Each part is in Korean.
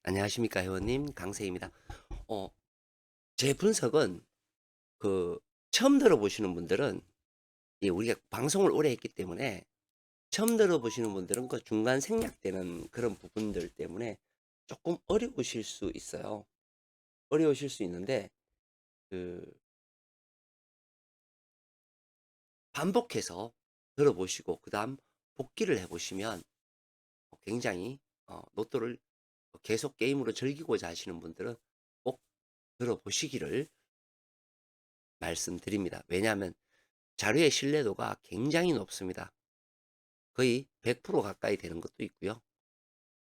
안녕하십니까 회원님 강세입니다. 어, 제 분석은 그 처음 들어보시는 분들은 우리가 방송을 오래 했기 때문에 처음 들어보시는 분들은 그 중간 생략되는 그런 부분들 때문에 조금 어려우실 수 있어요. 어려우실 수 있는데 그 반복해서 들어보시고 그다음 복기를 해보시면 굉장히 로또를 계속 게임으로 즐기고자 하시는 분들은 꼭 들어보시기를 말씀드립니다. 왜냐하면 자료의 신뢰도가 굉장히 높습니다. 거의 100% 가까이 되는 것도 있고요.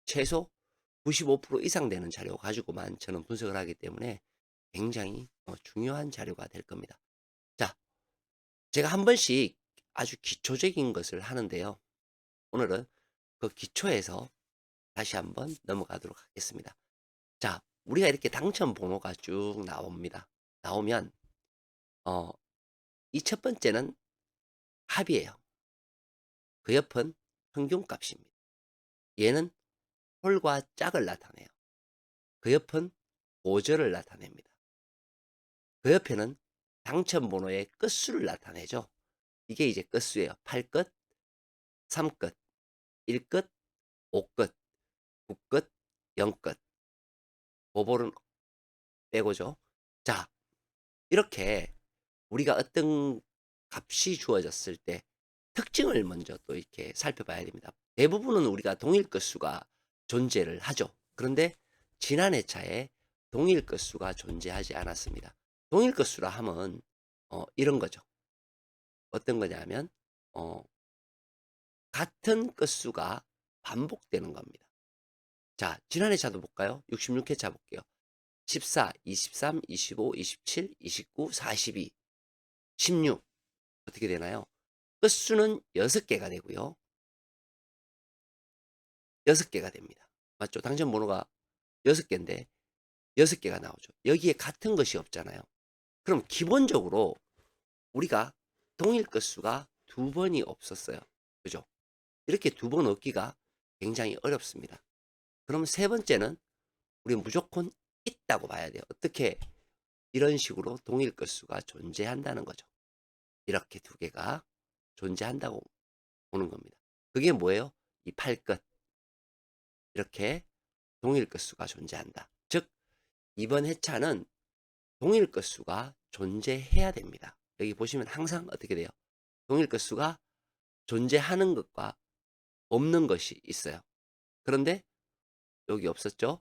최소 95% 이상 되는 자료 가지고만 저는 분석을 하기 때문에 굉장히 중요한 자료가 될 겁니다. 자, 제가 한 번씩 아주 기초적인 것을 하는데요. 오늘은 그 기초에서 다시 한번 넘어가도록 하겠습니다. 자, 우리가 이렇게 당첨 번호가 쭉 나옵니다. 나오면 이 첫 번째는 합이에요. 그 옆은 평균값입니다. 얘는 홀과 짝을 나타내요. 그 옆은 고절을 나타냅니다. 그 옆에는 당첨 번호의 끝수를 나타내죠. 이게 이제 끝수예요. 8끝, 3끝, 1끝, 5끝, 9끝, 0끝. 오볼은 빼고죠. 자, 이렇게 우리가 어떤 값이 주어졌을 때 특징을 먼저 또 이렇게 살펴봐야 됩니다. 대부분은 우리가 동일 끝수가 존재를 하죠. 그런데 지난 회차에 동일 끝수가 존재하지 않았습니다. 동일 끝수라 하면 이런 거죠. 어떤 거냐면 어, 같은 끝수가 반복되는 겁니다. 자, 지난 회차도 볼까요? 66회차 볼게요. 14, 23, 25, 27, 29, 42, 16 어떻게 되나요? 끝수는 6개가 되고요. 6개가 됩니다. 맞죠? 당첨 번호가 6개인데 6개가 나오죠. 여기에 같은 것이 없잖아요. 그럼 기본적으로 우리가 동일 끝수가 두 번이 없었어요. 그죠? 이렇게 두 번 얻기가 굉장히 어렵습니다. 그럼 세 번째는 우리는 무조건 있다고 봐야 돼요. 어떻게 이런 식으로 동일 끝수가 존재한다는 거죠. 이렇게 두 개가 존재한다고 보는 겁니다. 그게 뭐예요? 이 팔끝. 이렇게 동일 끝수가 존재한다. 즉 이번 회차는 동일 끝수가 존재해야 됩니다. 여기 보시면 항상 어떻게 돼요? 동일 끝수가 존재하는 것과 없는 것이 있어요. 그런데 여기 없었죠?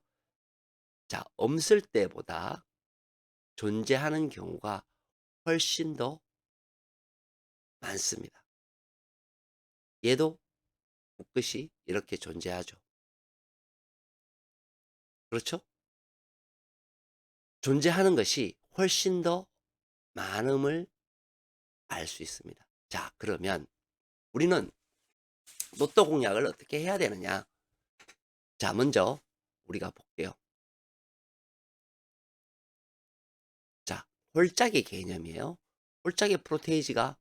자, 없을 때보다 존재하는 경우가 훨씬 더 많습니다. 얘도 묶것이 이렇게 존재하죠. 그렇죠? 존재하는 것이 훨씬 더 많음을 알 수 있습니다. 자, 그러면 우리는 로또 공략을 어떻게 해야 되느냐? 자, 먼저 우리가 볼게요. 자, 홀짝의 개념이에요. 홀짝의 프로테이지가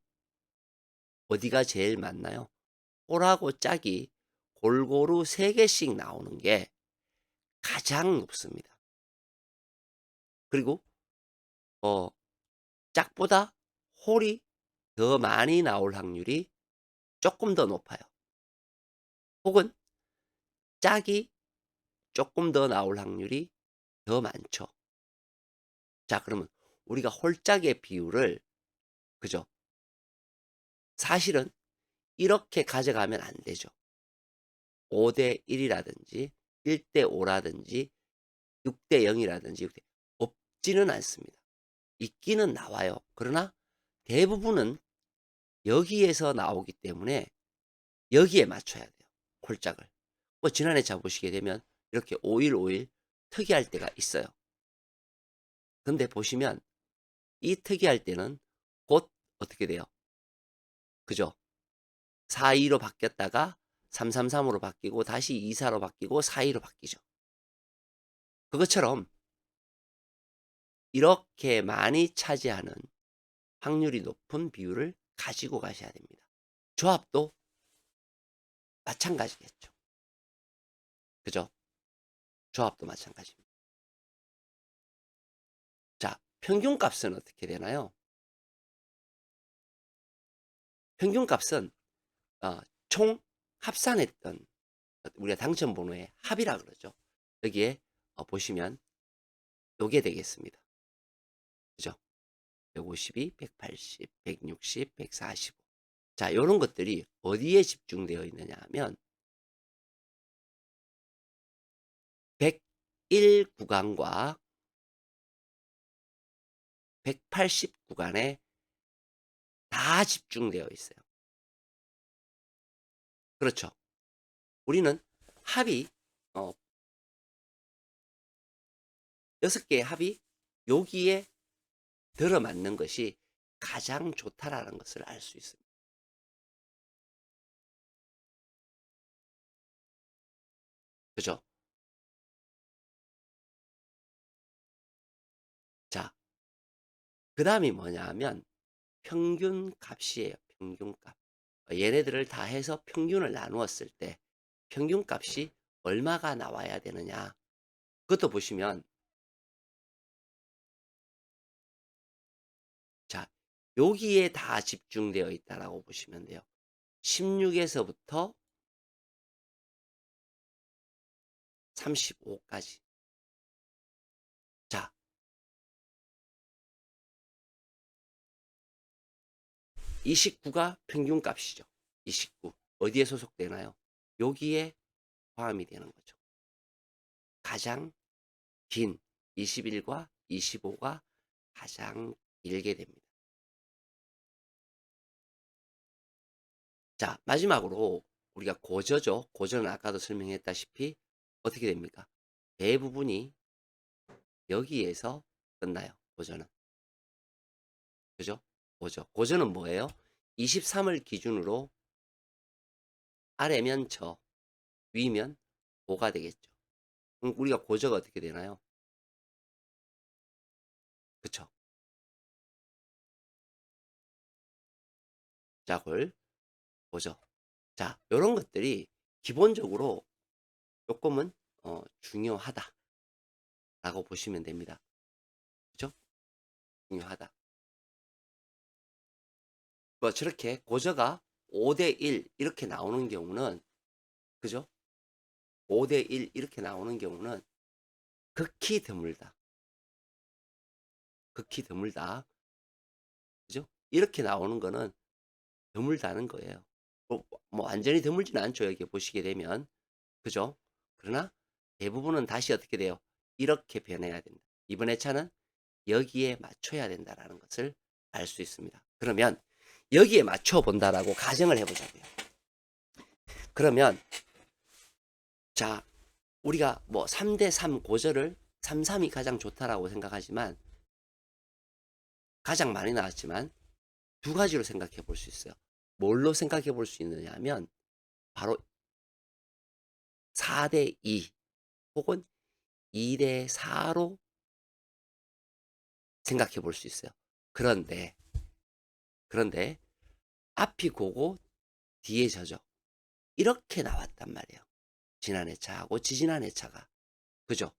어디가 제일 많나요? 홀하고 짝이 골고루 3개씩 나오는 게 가장 높습니다. 그리고 짝보다 홀이 더 많이 나올 확률이 조금 더 높아요. 혹은 짝이 조금 더 나올 확률이 더 많죠. 자, 그러면 우리가 홀짝의 비율을 그죠? 사실은 이렇게 가져가면 안 되죠. 5대 1이라든지 1대 5라든지 6대 0이라든지 없지는 않습니다. 있기는 나와요. 그러나 대부분은 여기에서 나오기 때문에 여기에 맞춰야 돼요. 홀짝을. 뭐 지난해 자 보시게 되면 이렇게 5일 5일 특이할 때가 있어요. 근데 보시면 이 특이할 때는 곧 어떻게 돼요? 그죠? 4-2로 바뀌었다가 3-3-3으로 바뀌고 다시 2-4로 바뀌고 4-2로 바뀌죠. 그것처럼 이렇게 많이 차지하는 확률이 높은 비율을 가지고 가셔야 됩니다. 조합도 마찬가지겠죠. 그죠? 조합도 마찬가지입니다. 자, 평균값은 어떻게 되나요? 평균값은 총 합산했던 우리가 당첨 번호의 합이라 그러죠. 여기에 보시면 요게 되겠습니다. 그죠? 152, 180, 160, 145. 자, 요런 것들이 어디에 집중되어 있느냐 하면 101 구간과 180 구간에 다 집중되어 있어요. 그렇죠. 우리는 합이 6개의 합이 여기에 들어맞는 것이 가장 좋다라는 것을 알 수 있습니다. 그죠? 자, 그 다음이 뭐냐 하면 평균값이에요. 평균값. 얘네들을 다 해서 평균을 나누었을 때 평균값이 얼마가 나와야 되느냐. 그것도 보시면 자, 여기에 다 집중되어 있다라고 보시면 돼요. 16에서부터 35까지. 자, 29가 평균값이죠. 29. 어디에 소속되나요? 여기에 포함이 되는 거죠. 가장 긴 21과 25가 가장 길게 됩니다. 자, 마지막으로 우리가 고저죠. 고저는 아까도 설명했다시피 어떻게 됩니까? 대부분이 여기에서 끝나요. 고저는. 그죠? 고저. 고저는 뭐예요? 23을 기준으로 아래면 저, 위면 고가 되겠죠. 그럼 우리가 고저가 어떻게 되나요? 그쵸? 자, 그걸 고저. 자, 요런 것들이 기본적으로 조금은 중요하다라고 보시면 됩니다. 그죠? 중요하다. 뭐 저렇게 고저가 5대1 이렇게 나오는 경우는 그죠? 5대1 이렇게 나오는 경우는 극히 드물다. 극히 드물다. 그죠? 이렇게 나오는 거는 드물다는 거예요. 뭐 완전히 드물지는 않죠. 여기 보시게 되면. 그죠? 그러나 대부분은 다시 어떻게 돼요? 이렇게 변해야 된다. 이번 회차는 여기에 맞춰야 된다라는 것을 알 수 있습니다. 그러면 여기에 맞춰 본다라고 가정을 해보자고요. 그러면 자, 우리가 뭐 3대3 고저를 3-3이 가장 좋다라고 생각하지만 가장 많이 나왔지만 두 가지로 생각해 볼 수 있어요. 뭘로 생각해 볼 수 있느냐 하면 바로 4대2 혹은 2대4로 생각해 볼 수 있어요. 그런데 앞이 고고 뒤에 저죠. 이렇게 나왔단 말이에요. 지난 회차하고 지지난 회차가. 그죠?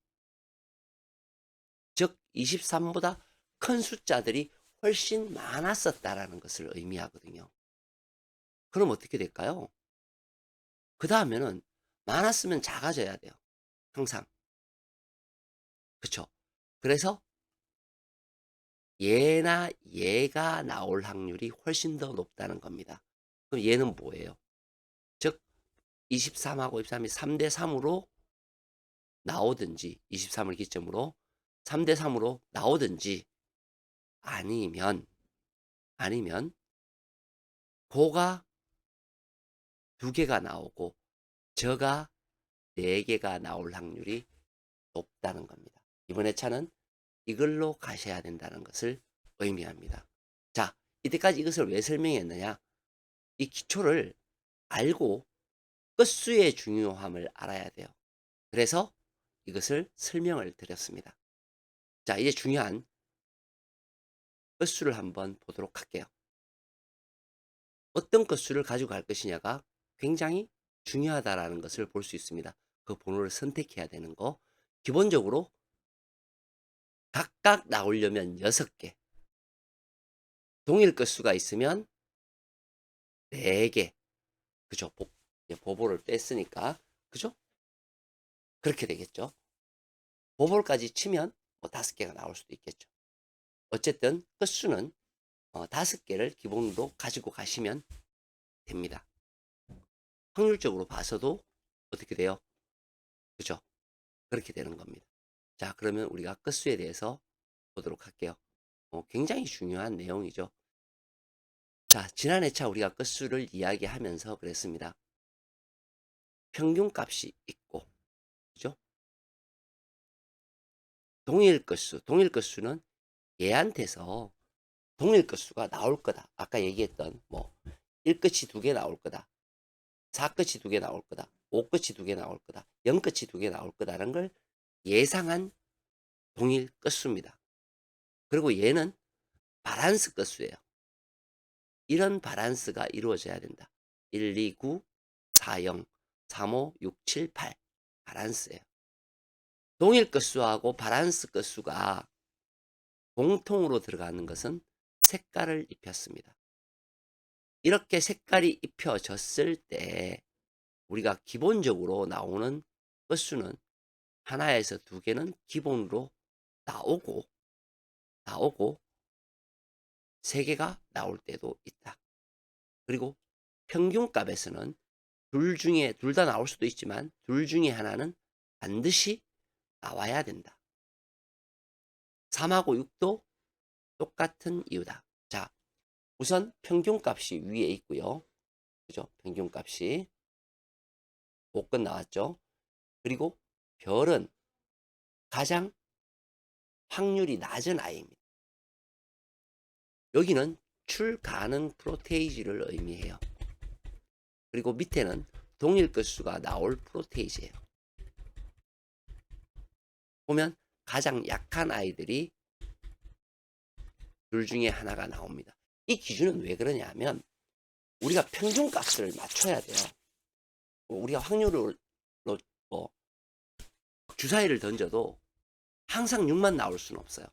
즉 23보다 큰 숫자들이 훨씬 많았었다라는 것을 의미하거든요. 그럼 어떻게 될까요? 그 다음에는 많았으면 작아져야 돼요. 항상. 그쵸? 그래서 얘나 얘가 나올 확률이 훨씬 더 높다는 겁니다. 그럼 얘는 뭐예요? 즉 23하고 23이 3대3으로 나오든지 23을 기점으로 3대3으로 나오든지 아니면 고가 2개가 나오고 저가 4개가 나올 확률이 높다는 겁니다. 이번 회차는 이걸로 가셔야 된다는 것을 의미합니다. 자, 이때까지 이것을 왜 설명했느냐? 이 기초를 알고 끝수의 중요함을 알아야 돼요. 그래서 이것을 설명을 드렸습니다. 자, 이제 중요한 끝수를 한번 보도록 할게요. 어떤 끝수를 가지고 갈 것이냐가 굉장히 중요하다라는 것을 볼 수 있습니다. 그 번호를 선택해야 되는 거. 기본적으로 각각 나오려면 6개, 동일 끝수가 있으면 4개, 그죠? 보볼을 뺐으니까, 그죠? 그렇게 되겠죠. 보볼까지 치면 뭐 5개가 나올 수도 있겠죠. 어쨌든 끝수는 5개를 기본으로 가지고 가시면 됩니다. 확률적으로 봐서도 어떻게 돼요? 그죠? 그렇게 되는 겁니다. 자, 그러면 우리가 끝수에 대해서 보도록 할게요. 굉장히 중요한 내용이죠. 자, 지난 회차 우리가 끝수를 이야기하면서 그랬습니다. 평균값이 있고, 그죠? 동일 끝수는 얘한테서 동일 끝수가 나올 거다. 아까 얘기했던 뭐 1끝이 2개 나올 거다. 4끝이 2개 나올 거다. 5끝이 2개 나올 거다. 0끝이 2개 나올 거다라는 걸 예상한 동일 끝수입니다. 그리고 얘는 바란스 끝수예요. 이런 바란스가 이루어져야 된다. 1, 2, 9, 4, 0, 3, 5, 6, 7, 8 바란스예요. 동일 끝수하고 바란스 끝수가 공통으로 들어가는 것은 색깔을 입혔습니다. 이렇게 색깔이 입혀졌을 때 우리가 기본적으로 나오는 끝수는 하나에서 2개는 기본으로 나오고 3개가 나올 때도 있다. 그리고 평균값에서는 둘 다 나올 수도 있지만 둘 중에 하나는 반드시 나와야 된다. 3하고 6도 똑같은 이유다. 자, 우선 평균값이 위에 있고요. 그죠? 평균값이 5끝 나왔죠. 그리고 별은 가장 확률이 낮은 아이입니다. 여기는 출 가능 프로테이지를 의미해요. 그리고 밑에는 동일 끝수가 나올 프로테이지예요. 보면 가장 약한 아이들이 둘 중에 하나가 나옵니다. 이 기준은 왜 그러냐 하면 우리가 평균값을 맞춰야 돼요. 우리가 확률로 뭐 주사위를 던져도 항상 6만 나올 수는 없어요.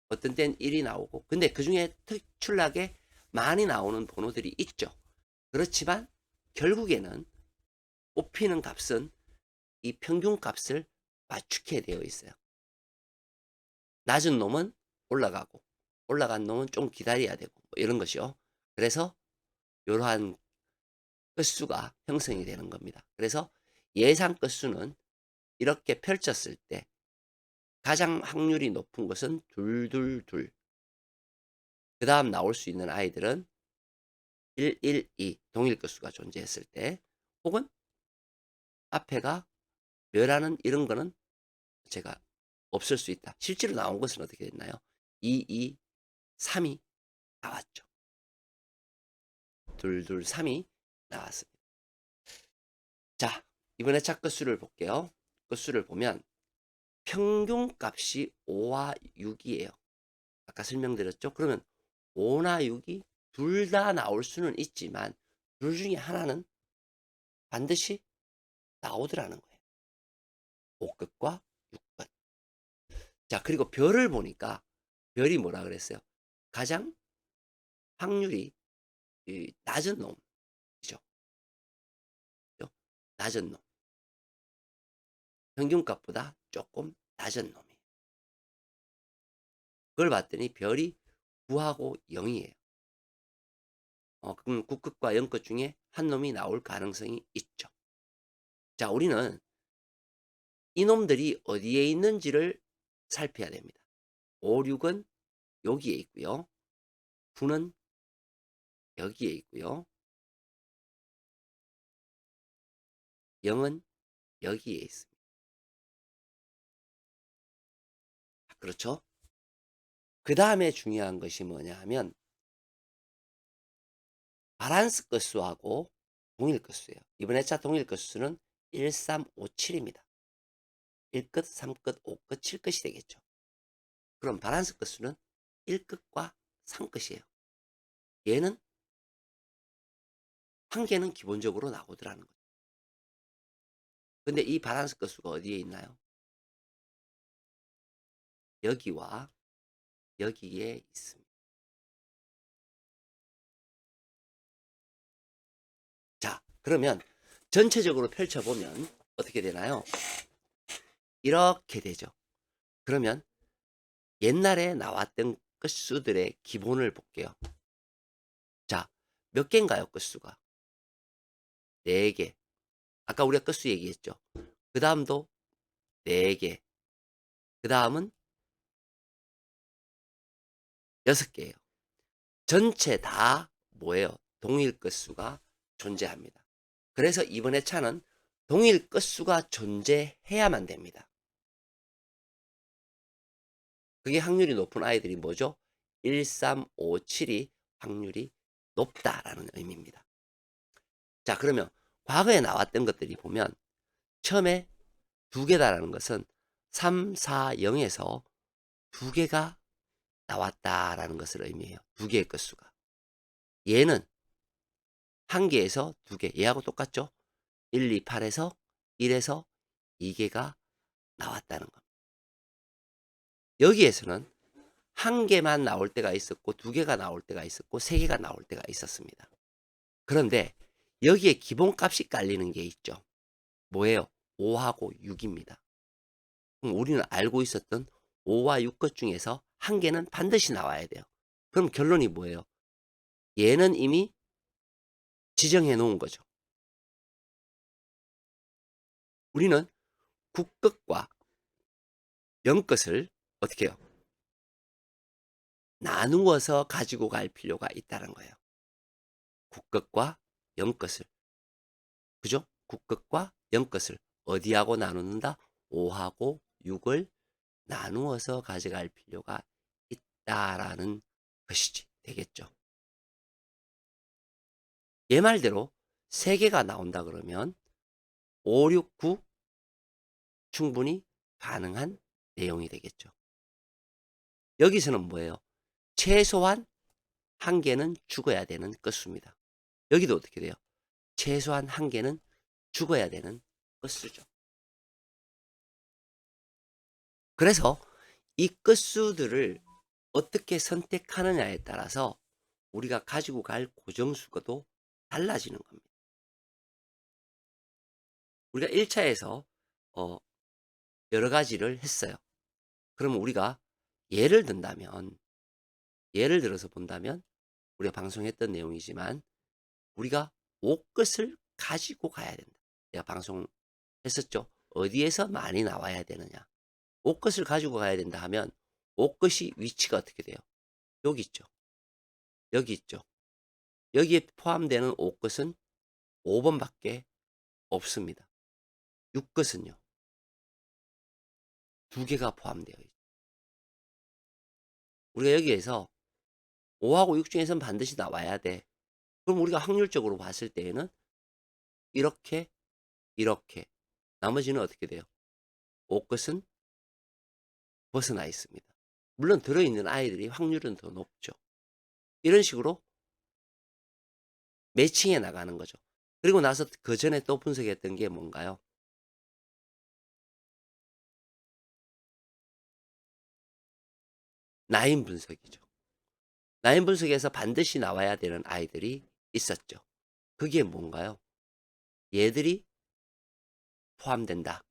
어떤 땐 1이 나오고 근데 그중에 특출나게 많이 나오는 번호들이 있죠. 그렇지만 결국에는 뽑히는 값은 이 평균값을 맞추게 되어 있어요. 낮은 놈은 올라가고 올라간 놈은 좀 기다려야 되고 뭐 이런 것이요. 그래서 이러한 끝수가 형성이 되는 겁니다. 그래서 예상 끝수는 이렇게 펼쳤을 때 가장 확률이 높은 것은 둘둘둘. 그 다음 나올 수 있는 아이들은 1, 1, 2 동일 끝수가 존재했을 때 혹은 앞에가 멸하는 이런 거는 제가 없을 수 있다. 실제로 나온 것은 어떻게 됐나요? 2, 2, 3이 나왔죠. 2, 2, 3이 나왔습니다. 자, 이번에 차 끝수를 볼게요. 끝수를 보면 평균값이 5와 6이에요. 아까 설명드렸죠? 그러면 5나 6이 둘 다 나올 수는 있지만 둘 중에 하나는 반드시 나오더라는 거예요. 5끝과 6끝. 자, 그리고 별을 보니까 별이 뭐라 그랬어요? 가장 확률이 낮은 놈이죠. 낮은 놈. 평균값보다 조금 낮은 놈이에요. 그걸 봤더니 별이 9하고 0이에요. 그럼 9끝과 0끝 중에 한 놈이 나올 가능성이 있죠. 자, 우리는 이놈들이 어디에 있는지를 살펴야 됩니다. 5, 6은 여기에 있고요. 9는 여기에 있고요. 0은 여기에 있습니다. 그렇죠? 그 다음에 중요한 것이 뭐냐 하면 바란스 끝수하고 동일 끝수예요. 이번 회차 동일 끝수는 1, 3, 5, 7입니다. 1끝, 3끝, 5끝, 7끝이 되겠죠. 그럼 바란스 끝수는 1끝과 3끝이에요. 얘는 한 개는 기본적으로 나오더라는 거죠. 근데 이 바란스 끝수가 어디에 있나요? 여기와 여기에 있습니다. 자, 그러면 전체적으로 펼쳐보면 어떻게 되나요? 이렇게 되죠. 그러면 옛날에 나왔던 끝수들의 기본을 볼게요. 자, 몇 개인가요, 끝수가? 4개. 아까 우리가 끝수 얘기했죠. 그 다음도 4개. 그 다음은 6개예요. 전체 다 뭐예요? 동일 끝수가 존재합니다. 그래서 이번 회차는 동일 끝수가 존재해야만 됩니다. 그게 확률이 높은 아이들이 뭐죠? 1, 3, 5, 7이 확률이 높다라는 의미입니다. 자, 그러면 과거에 나왔던 것들이 보면 처음에 2개다라는 것은 3, 4, 0에서 2개가 나왔다라는 것을 의미해요. 2개의 끝수가. 얘는 1개에서 2개. 얘하고 똑같죠? 1, 2, 8에서 1에서 2개가 나왔다는 겁니다. 여기에서는 1개만 나올 때가 있었고 2개가 나올 때가 있었고 3개가 나올 때가 있었습니다. 그런데 여기에 기본값이 깔리는 게 있죠. 뭐예요? 5하고 6입니다. 그럼 우리는 알고 있었던 5와 6 것 중에서 1개는 반드시 나와야 돼요. 그럼 결론이 뭐예요? 얘는 이미 지정해 놓은 거죠. 우리는 9끝과 0끝을 어떻게 해요? 나누어서 가지고 갈 필요가 있다는 거예요. 9끝과 0끝을. 그죠? 9끝과 0끝을 어디하고 나누는다? 5하고 6을 나누어서 가져갈 필요가 있다라는 것이지 되겠죠. 얘 말대로 3개가 나온다 그러면 5, 6, 9 충분히 가능한 내용이 되겠죠. 여기서는 뭐예요? 최소한 1개는 죽어야 되는 끝수입니다. 여기도 어떻게 돼요? 최소한 1개는 죽어야 되는 끝수죠. 그래서 이 끝수들을 어떻게 선택하느냐에 따라서 우리가 가지고 갈 고정수가도 달라지는 겁니다. 우리가 1차에서 여러 가지를 했어요. 그러면 우리가 예를 들어서 본다면 우리가 방송했던 내용이지만 우리가 5끝을 가지고 가야 된다. 내가 방송했었죠. 어디에서 많이 나와야 되느냐. 5끝을 가지고 가야 된다 하면 5끝이 위치가 어떻게 돼요? 여기 있죠. 여기 있죠. 여기에 포함되는 5끝은 5번밖에 없습니다. 6끝은요. 2개가 포함되어 있죠. 우리가 여기에서 5하고 6 중에서는 반드시 나와야 돼. 그럼 우리가 확률적으로 봤을 때에는 이렇게 나머지는 어떻게 돼요? 5끝은 벗어나 있습니다. 물론 들어있는 아이들이 확률은 더 높죠. 이런 식으로 매칭해 나가는 거죠. 그리고 나서 그 전에 또 분석했던 게 뭔가요? 라인 분석이죠. 라인 분석에서 반드시 나와야 되는 아이들이 있었죠. 그게 뭔가요? 얘들이 포함된다.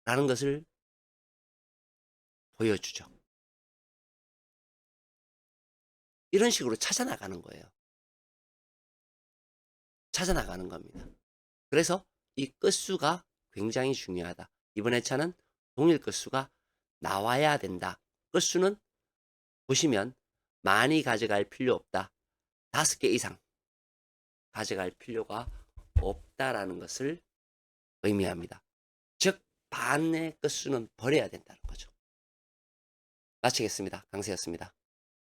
라는 것을 보여주죠. 이런 식으로 찾아나가는 거예요. 찾아나가는 겁니다. 그래서 이 끝수가 굉장히 중요하다. 이번 회차는 동일 끝수가 나와야 된다. 끝수는 보시면 많이 가져갈 필요 없다. 5개 이상 가져갈 필요가 없다라는 것을 의미합니다. 즉 반의 끝수는 버려야 된다는 거죠. 마치겠습니다. 강세였습니다.